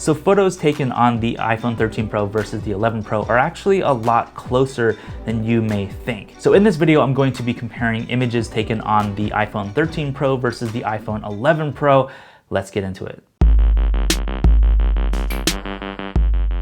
So photos taken on the iPhone 13 Pro versus the 11 Pro are actually a lot closer than you may think. So in this video, I'm going to be comparing images taken on the iPhone 13 Pro versus the iPhone 11 Pro. Let's get into it.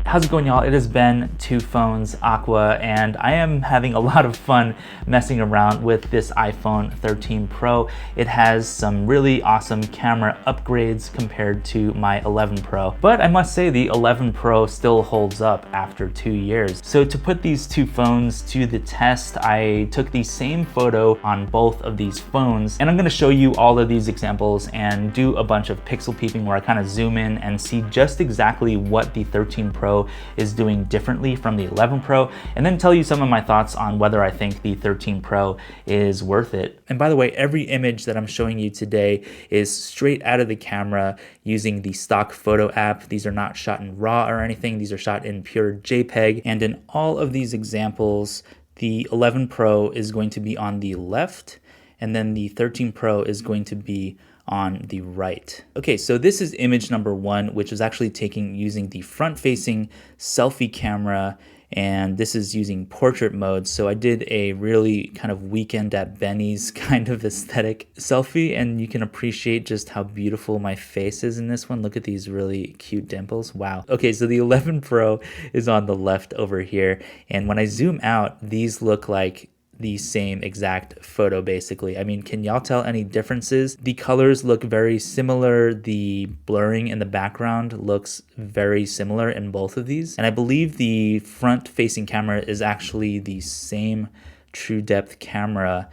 How's it going, y'all? It has been two phones, Aqua, and I am having a lot of fun messing around with this iPhone 13 Pro. It has some really awesome camera upgrades compared to my 11 Pro, but I must say the 11 Pro still holds up after 2 years. So to put these two phones to the test, I took the same photo on both of these phones, and I'm gonna show you all of these examples and do a bunch of pixel peeping where I kind of zoom in and see just exactly what the 13 Pro is doing differently from the 11 Pro, and then tell you some of my thoughts on whether I think the 13 Pro is worth it. And by the way, every image that I'm showing you today is straight out of the camera using the stock photo app. These are not shot in RAW or anything. These are shot in pure JPEG. And in all of these examples, the 11 Pro is going to be on the left, and then the 13 Pro is going to be on the right. Okay, so this is image number one, which is actually taken using the front-facing selfie camera, and this is using portrait mode. So I did a really kind of weekend at Benny's kind of aesthetic selfie, and you can appreciate just how beautiful my face is in this one. Look at these really cute dimples. Wow. Okay, so the 11 Pro is on the left over here, and when I zoom out, these look like the same exact photo basically. I mean, can y'all tell any differences? The colors look very similar. The blurring in the background looks very similar in both of these. And I believe the front facing camera is actually the same true depth camera,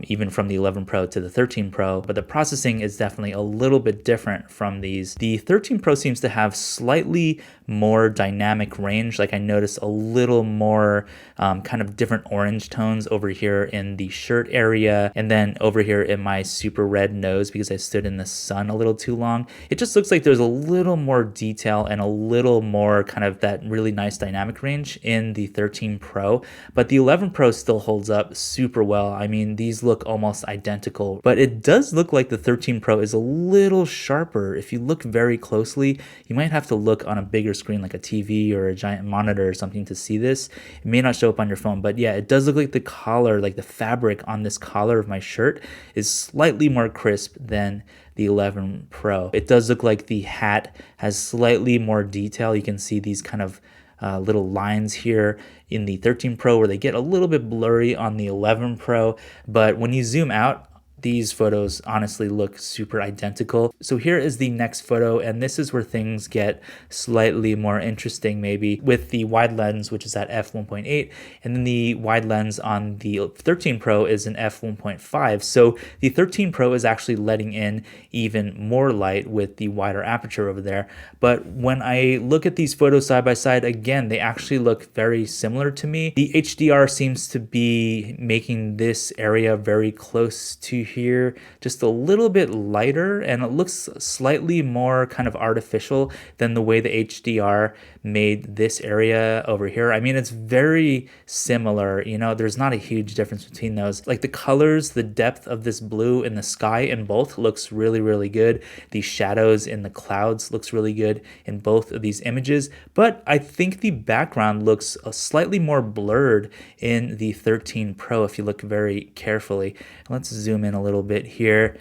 even from the 11 Pro to the 13 Pro, but the processing is definitely a little bit different from these. The 13 Pro seems to have slightly more dynamic range. Like I noticed a little more kind of different orange tones over here in the shirt area, and then over here in my super red nose because I stood in the sun a little too long. It just looks like there's a little more detail and a little more kind of that really nice dynamic range in the 13 Pro, but the 11 Pro still holds up super well. I mean, these look almost identical, but it does look like the 13 Pro is a little sharper. If you look very closely, you might have to look on a bigger screen like a TV or a giant monitor or something to see this. It may not show up on your phone, but yeah, it does look like the collar, like the fabric on this collar of my shirt is slightly more crisp than the 11 Pro. It does look like the hat has slightly more detail. You can see these kind of little lines here in the 13 Pro where they get a little bit blurry on the 11 Pro, but when you zoom out, these photos honestly look super identical. So here is the next photo, and this is where things get slightly more interesting maybe with the wide lens, which is at f1.8, and then the wide lens on the 13 Pro is an f1.5. So the 13 Pro is actually letting in even more light with the wider aperture over there. But when I look at these photos side by side, again, they actually look very similar to me. The HDR seems to be making this area very close to here, just a little bit lighter, and it looks slightly more kind of artificial than the way the HDR made this area over here. I mean, it's very similar, you know, there's not a huge difference between those. Like the colors, the depth of this blue in the sky in both looks really, really good. The shadows in the clouds looks really good in both of these images, but I think the background looks slightly more blurred in the 13 Pro if you look very carefully. Let's zoom in a little bit here.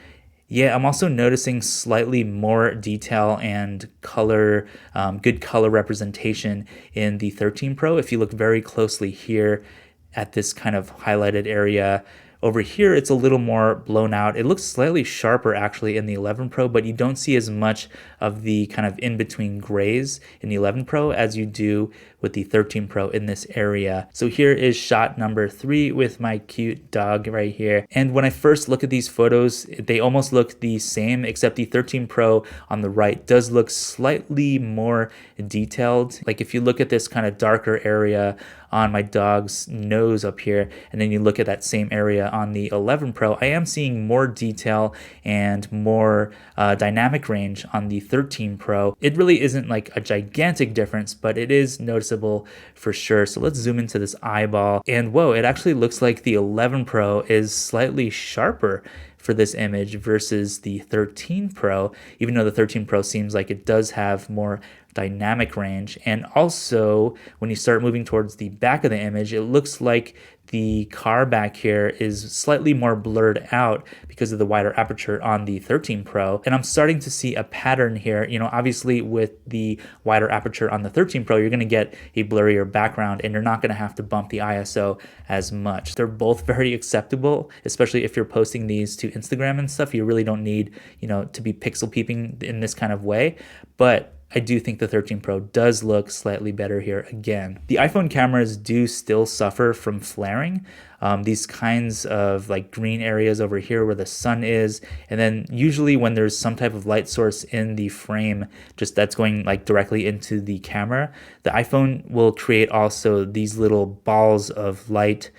Yeah, I'm also noticing slightly more detail and color, good color representation in the 13 Pro. If you look very closely here at this kind of highlighted area, over here, it's a little more blown out. It looks slightly sharper actually in the 11 Pro, but you don't see as much of the kind of in-between grays in the 11 Pro as you do with the 13 Pro in this area. So here is shot number 3 with my cute dog right here. And when I first look at these photos, they almost look the same, except the 13 Pro on the right does look slightly more detailed. Like if you look at this kind of darker area on my dog's nose up here, and then you look at that same area on the 11 Pro, I am seeing more detail and more dynamic range on the 13 Pro. It really isn't like a gigantic difference, but it is noticeable for sure. So let's zoom into this eyeball, and whoa, it actually looks like the 11 Pro is slightly sharper for this image versus the 13 Pro, even though the 13 Pro seems like it does have more dynamic range. And also, when you start moving towards the back of the image, it looks like the car back here is slightly more blurred out because of the wider aperture on the 13 Pro. And I'm starting to see a pattern here. You know, obviously with the wider aperture on the 13 Pro, you're going to get a blurrier background and you're not going to have to bump the ISO as much. They're both very acceptable, especially if you're posting these to Instagram and stuff. You really don't need, you know, to be pixel peeping in this kind of way. But I do think the 13 Pro does look slightly better here again. The iPhone cameras do still suffer from flaring. These kinds of like green areas over here where the sun is, and then usually when there's some type of light source in the frame, just that's going like directly into the camera, the iPhone will create also these little balls of light.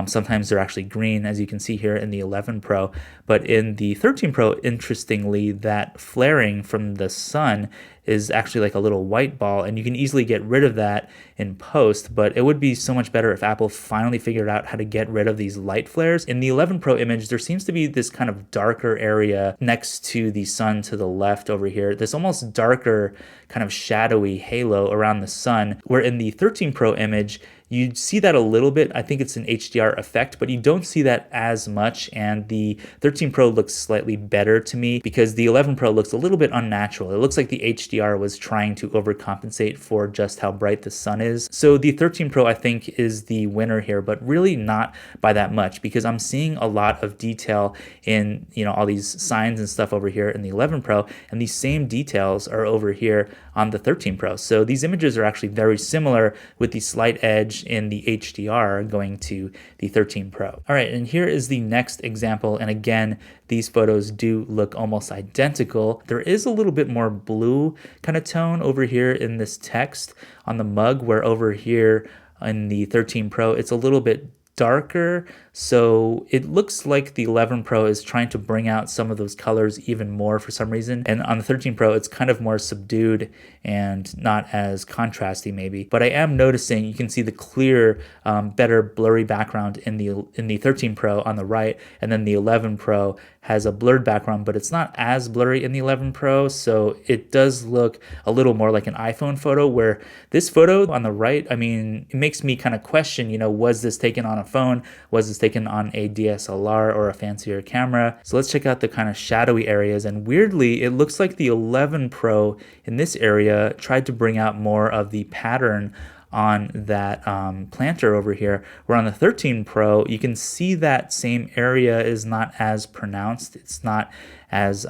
Sometimes they're actually green, as you can see here in the 11 Pro, but in the 13 Pro, interestingly, that flaring from the sun is actually like a little white ball, and you can easily get rid of that in post, but it would be so much better if Apple finally figured out how to get rid of these light flares. In the 11 Pro image, there seems to be this kind of darker area next to the sun to the left over here, this almost darker kind of shadowy halo around the sun, where in the 13 Pro image, you see that a little bit. I think it's an HDR effect, but you don't see that as much. And the 13 Pro looks slightly better to me because the 11 Pro looks a little bit unnatural. It looks like the HDR was trying to overcompensate for just how bright the sun is. So the 13 Pro, I think, is the winner here, but really not by that much because I'm seeing a lot of detail in, you know, all these signs and stuff over here in the 11 Pro, and these same details are over here on the 13 Pro. So these images are actually very similar with the slight edge in the HDR going to the 13 Pro. All right, and here is the next example. And again, these photos do look almost identical. There is a little bit more blue kind of tone over here in this text on the mug, where over here in the 13 Pro, it's a little bit darker. So it looks like the 11 Pro is trying to bring out some of those colors even more for some reason. And on the 13 Pro, it's kind of more subdued and not as contrasty maybe. But I am noticing you can see the clear, better blurry background in the 13 Pro on the right, and then the 11 Pro has a blurred background, but it's not as blurry in the 11 Pro. So it does look a little more like an iPhone photo, where this photo on the right, I mean, it makes me kind of question, you know, was this taken on a phone? Was this taken on a DSLR or a fancier camera? So let's check out the kind of shadowy areas. And weirdly, it looks like the 11 Pro in this area tried to bring out more of the pattern on that planter over here, where on the 13 Pro, you can see that same area is not as pronounced. It's not as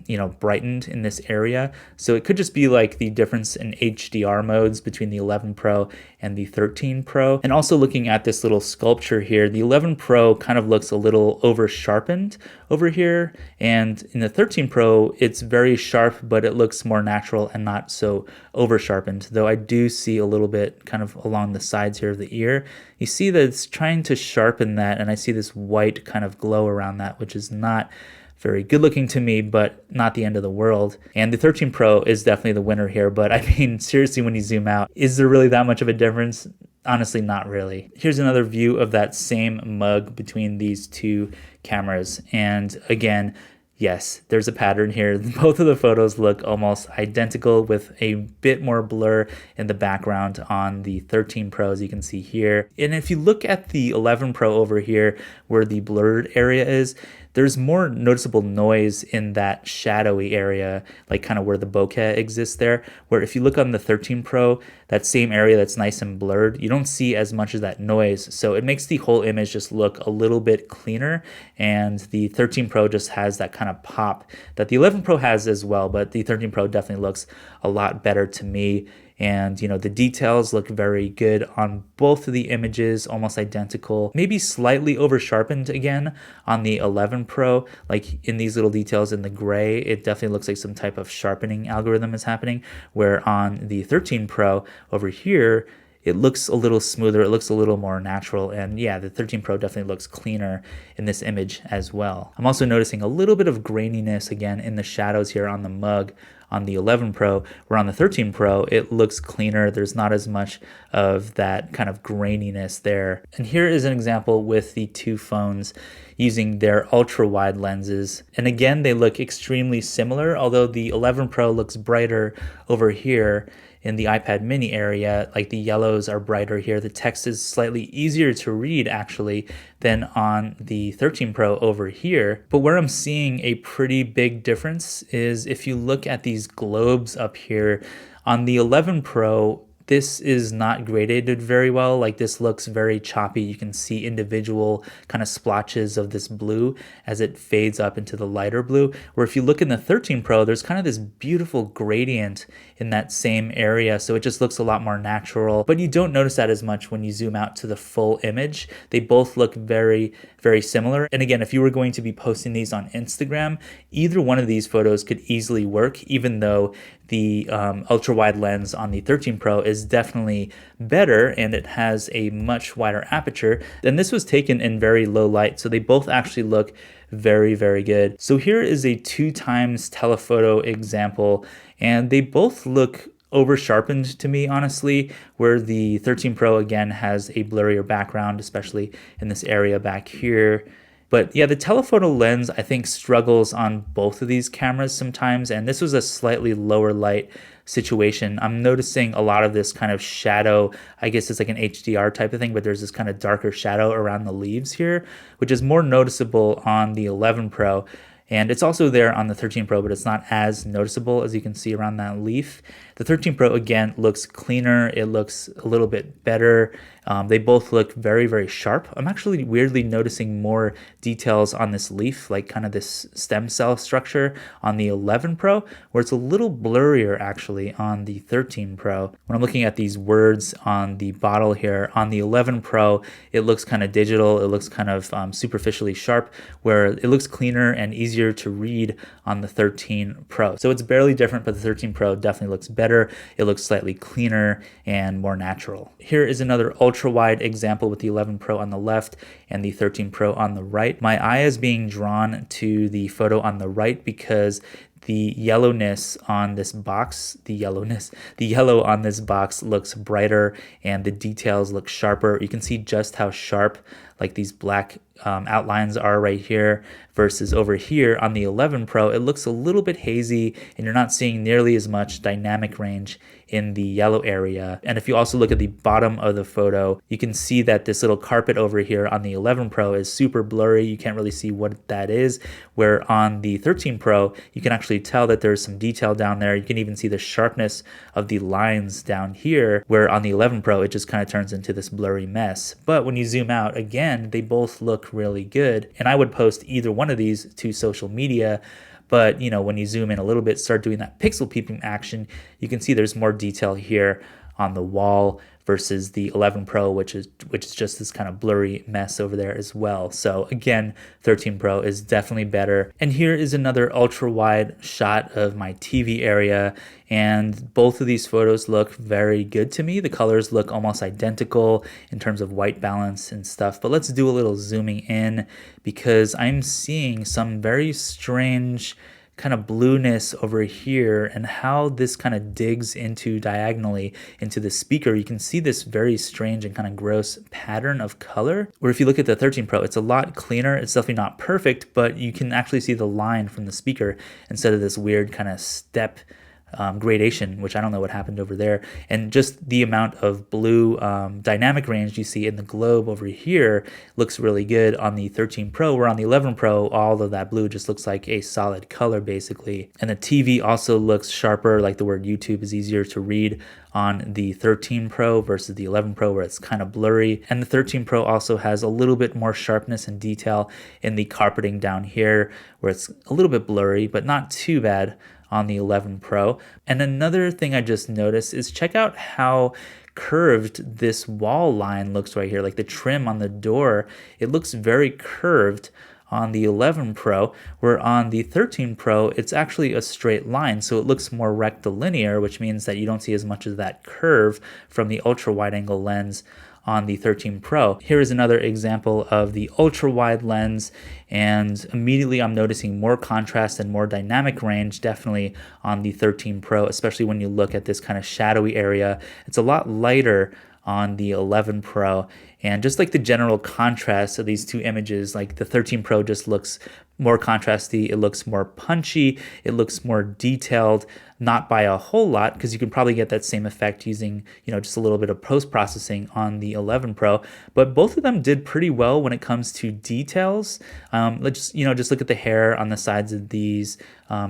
you know, brightened in this area. So it could just be like the difference in HDR modes between the 11 Pro and the 13 Pro. And also looking at this little sculpture here, the 11 Pro kind of looks a little over sharpened over here. And in the 13 Pro, it's very sharp, but it looks more natural and not so over sharpened. Though I do see a little bit kind of along the sides here of the ear. You see that it's trying to sharpen that, and I see this white kind of glow around that, which is not very good looking to me, but not the end of the world. And the 13 Pro is definitely the winner here. But I mean, seriously, when you zoom out, is there really that much of a difference? Honestly, not really. Here's another view of that same mug between these two cameras. And again, yes, there's a pattern here. Both of the photos look almost identical with a bit more blur in the background on the 13 Pro, as you can see here. And if you look at the 11 Pro over here, where the blurred area is, there's more noticeable noise in that shadowy area, like kind of where the bokeh exists there, where if you look on the 13 Pro, that same area that's nice and blurred, you don't see as much of that noise. So it makes the whole image just look a little bit cleaner. And the 13 Pro just has that kind of pop that the 11 Pro has as well, but the 13 Pro definitely looks a lot better to me. And, you know, the details look very good on both of the images, almost identical, maybe slightly over sharpened again on the 11 Pro, like in these little details in the gray, it definitely looks like some type of sharpening algorithm is happening, where on the 13 Pro over here, it looks a little smoother, it looks a little more natural, and yeah, the 13 Pro definitely looks cleaner in this image as well. I'm also noticing a little bit of graininess again in the shadows here on the mug on the 11 Pro, where on the 13 Pro, it looks cleaner. There's not as much of that kind of graininess there. And here is an example with the two phones using their ultra wide lenses. And again, they look extremely similar, although the 11 Pro looks brighter over here in the iPad mini area, like the yellows are brighter here. The text is slightly easier to read actually than on the 13 Pro over here. But where I'm seeing a pretty big difference is if you look at these globes up here on the 11 Pro, this is not gradated very well. Like this looks very choppy. You can see individual kind of splotches of this blue as it fades up into the lighter blue. Where if you look in the 13 Pro, there's kind of this beautiful gradient in that same area. So it just looks a lot more natural, but you don't notice that as much when you zoom out to the full image. They both look very, very similar. And again, if you were going to be posting these on Instagram, either one of these photos could easily work, even though the ultra wide lens on the 13 Pro is definitely better and it has a much wider aperture. And this was taken in very low light, so they both actually look very, very good. So here is a 2x telephoto example, and they both look over sharpened to me, honestly, where the 13 Pro again has a blurrier background, especially in this area back here. But yeah, the telephoto lens, I think, struggles on both of these cameras sometimes, and this was a slightly lower light situation. I'm noticing a lot of this kind of shadow. I guess it's like an HDR type of thing, but there's this kind of darker shadow around the leaves here, which is more noticeable on the 11 Pro. And it's also there on the 13 Pro, but it's not as noticeable as you can see around that leaf. The 13 Pro, again, looks cleaner. It looks a little bit better. They both look very, very sharp. I'm actually weirdly noticing more details on this leaf, like kind of this stem cell structure on the 11 Pro, where it's a little blurrier actually on the 13 Pro. When I'm looking at these words on the bottle here, on the 11 Pro, it looks kind of digital. It looks kind of superficially sharp, where it looks cleaner and easier to read on the 13 Pro. So it's barely different, but the 13 Pro definitely looks better. It looks slightly cleaner and more natural. Here is another ultra wide example with the 11 Pro on the left and the 13 Pro on the right. My eye is being drawn to the photo on the right because the yellowness on this box, the yellow on this box looks brighter and the details look sharper. You can see just how sharp like these black outlines are right here versus over here on the 11 Pro. It looks a little bit hazy and you're not seeing nearly as much dynamic range in the yellow area. And if you also look at the bottom of the photo, you can see that this little carpet over here on the 11 Pro is super blurry. You can't really see what that is, where on the 13 Pro, you can actually tell that there's some detail down there. You can even see the sharpness of the lines down here, where on the 11 Pro, it just kind of turns into this blurry mess. But when you zoom out, again, they both look really good. And I would post either one of these to social media. But you know, when you zoom in a little bit, start doing that pixel peeping action, you can see there's more detail here on the wall versus the 11 Pro, which is just this kind of blurry mess over there as well. So again, 13 Pro is definitely better. And here is another ultra wide shot of my TV area. And both of these photos look very good to me. The colors look almost identical in terms of white balance and stuff. But let's do a little zooming in because I'm seeing some very strange kind of blueness over here and how this kind of digs into diagonally into the speaker. You can see this very strange and kind of gross pattern of color, where if you look at the 13 Pro, it's a lot cleaner. It's definitely not perfect, but you can actually see the line from the speaker instead of this weird kind of step gradation, which I don't know what happened over there. And just the amount of blue dynamic range you see in the globe over here looks really good on the 13 Pro, where on the 11 Pro, all of that blue just looks like a solid color basically. And the TV also looks sharper, like the word YouTube is easier to read on the 13 Pro versus the 11 Pro, where it's kind of blurry. And the 13 Pro also has a little bit more sharpness and detail in the carpeting down here, where it's a little bit blurry, but not too bad on the 11 Pro. And another thing I just noticed is check out how curved this wall line looks right here. Like the trim on the door, it looks very curved on the 11 Pro, where on the 13 Pro, it's actually a straight line. So it looks more rectilinear, which means that you don't see as much of that curve from the ultra wide angle lens on the 13 Pro. Here is another example of the ultra wide lens, and immediately I'm noticing more contrast and more dynamic range definitely on the 13 Pro, especially when you look at this kind of shadowy area. It's a lot lighter on the 11 Pro. And just like the general contrast of these two images, like the 13 Pro just looks more contrasty, it looks more punchy, it looks more detailed, not by a whole lot, because you can probably get that same effect using, just a little bit of post-processing on the 11 Pro. But both of them did pretty well when it comes to details. Let's just look at the hair on the sides of these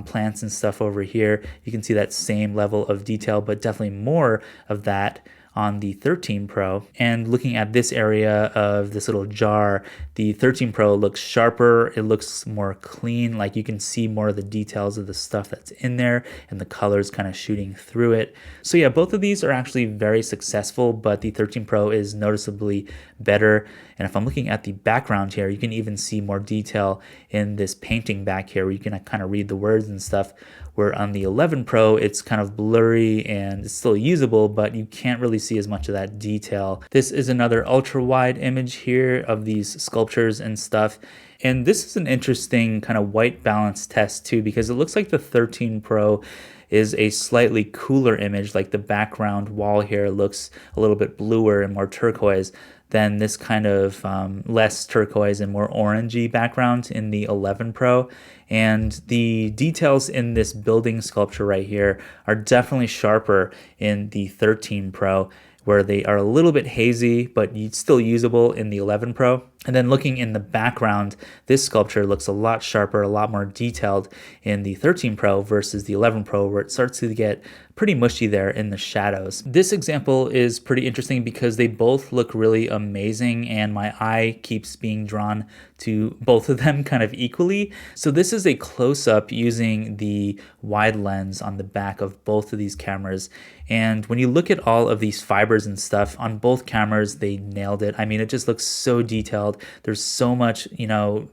plants and stuff over here. You can see that same level of detail, but definitely more of that on the 13 Pro. And looking at this area of this little jar, the 13 Pro looks sharper, it looks more clean, like you can see more of the details of the stuff that's in there and the colors kind of shooting through it. So yeah, both of these are actually very successful, but the 13 Pro is noticeably better. And if I'm looking at the background here, you can even see more detail in this painting back here where you can kind of read the words and stuff, where on the 11 Pro, it's kind of blurry and it's still usable, but you can't really see as much of that detail. This is another ultra wide image here of these sculptures and stuff. And this is an interesting kind of white balance test too, because it looks like the 13 Pro is a slightly cooler image. Like the background wall here looks a little bit bluer and more turquoise than this kind of less turquoise and more orangey background in the 11 Pro. And the details in this building sculpture right here are definitely sharper in the 13 Pro, where they are a little bit hazy, but still usable in the 11 Pro. And then looking in the background, this sculpture looks a lot sharper, a lot more detailed in the 13 Pro versus the 11 Pro, where it starts to get pretty mushy there in the shadows. This example is pretty interesting because they both look really amazing and my eye keeps being drawn to both of them kind of equally. So this is a close-up using the wide lens on the back of both of these cameras. And when you look at all of these fibers and stuff on both cameras, they nailed it. I mean, it just looks so detailed. There's so much,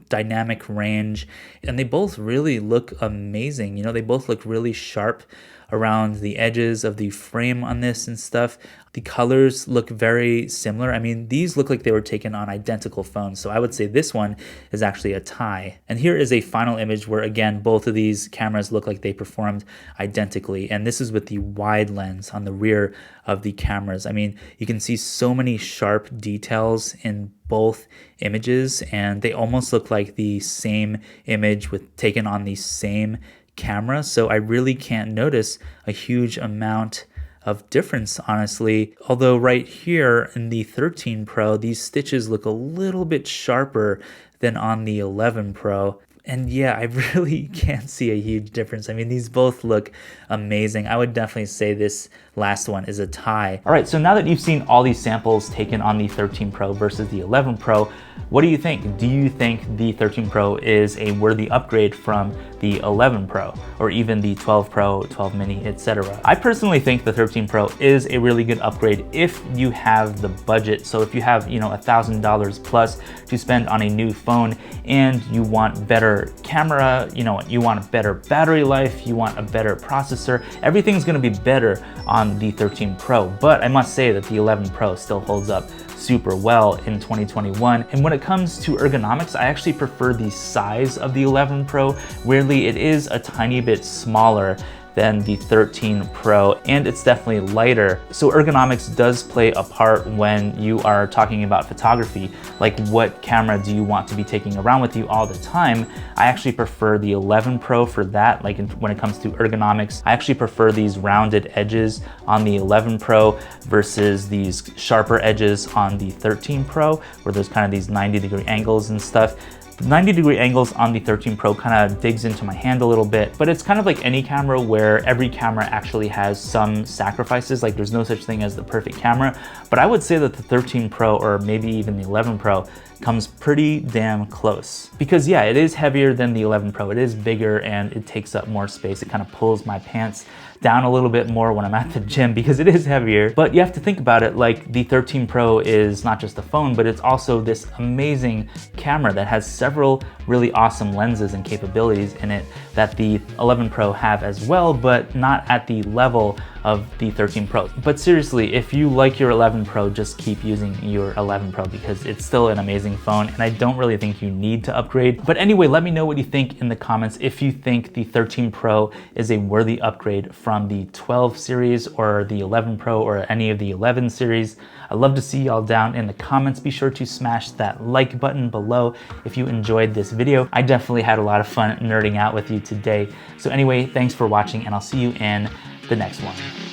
dynamic range, and they both really look amazing. They both look really sharp around the edges of the frame on this and stuff. The colors look very similar. I mean, these look like they were taken on identical phones. So I would say this one is actually a tie. And here is a final image where, again, both of these cameras look like they performed identically. And this is with the wide lens on the rear of the cameras. I mean, you can see so many sharp details in both images, and they almost look like the same image taken on the same camera. So I really can't notice a huge amount of difference, honestly. Although right here in the 13 Pro, these stitches look a little bit sharper than on the 11 Pro. And yeah, I really can't see a huge difference. I mean, these both look amazing. I would definitely say this last one is a tie. All right, so now that you've seen all these samples taken on the 13 Pro versus the 11 Pro, what do you think? Do you think the 13 Pro is a worthy upgrade from the 11 Pro or even the 12 Pro, 12 Mini, etc.? I personally think the 13 Pro is a really good upgrade if you have the budget. So if you have, $1,000 plus to spend on a new phone and you want better camera, you want a better battery life, you want a better processor, everything's gonna be better on the 13 Pro. But I must say that the 11 Pro still holds up super well in 2021. And when it comes to ergonomics, I actually prefer the size of the 11 Pro. Weirdly, it is a tiny bit smaller than the 13 Pro, and it's definitely lighter. So ergonomics does play a part when you are talking about photography. Like, what camera do you want to be taking around with you all the time? I actually prefer the 11 Pro for that. Like when it comes to ergonomics, I actually prefer these rounded edges on the 11 Pro versus these sharper edges on the 13 Pro, where there's kind of these 90-degree angles and stuff. 90-degree angles on the 13 Pro kind of digs into my hand a little bit, but it's kind of like any camera where every camera actually has some sacrifices. Like, there's no such thing as the perfect camera, but I would say that the 13 Pro or maybe even the 11 Pro comes pretty damn close. Because yeah, it is heavier than the 11 Pro. It is bigger and it takes up more space. It kind of pulls my pants down a little bit more when I'm at the gym because it is heavier. But you have to think about it, like the 13 Pro is not just a phone, but it's also this amazing camera that has several really awesome lenses and capabilities in it that the 11 Pro have as well, but not at the level of the 13 Pro. But seriously, if you like your 11 Pro, just keep using your 11 Pro because it's still an amazing phone, and I don't really think you need to upgrade. But anyway, let me know what you think in the comments if you think the 13 Pro is a worthy upgrade from the 12 series or the 11 Pro or any of the 11 series. I'd love to see y'all down in the comments. Be sure to smash that like button below if you enjoyed this video. I definitely had a lot of fun nerding out with you today. So anyway, thanks for watching, and I'll see you in the next one.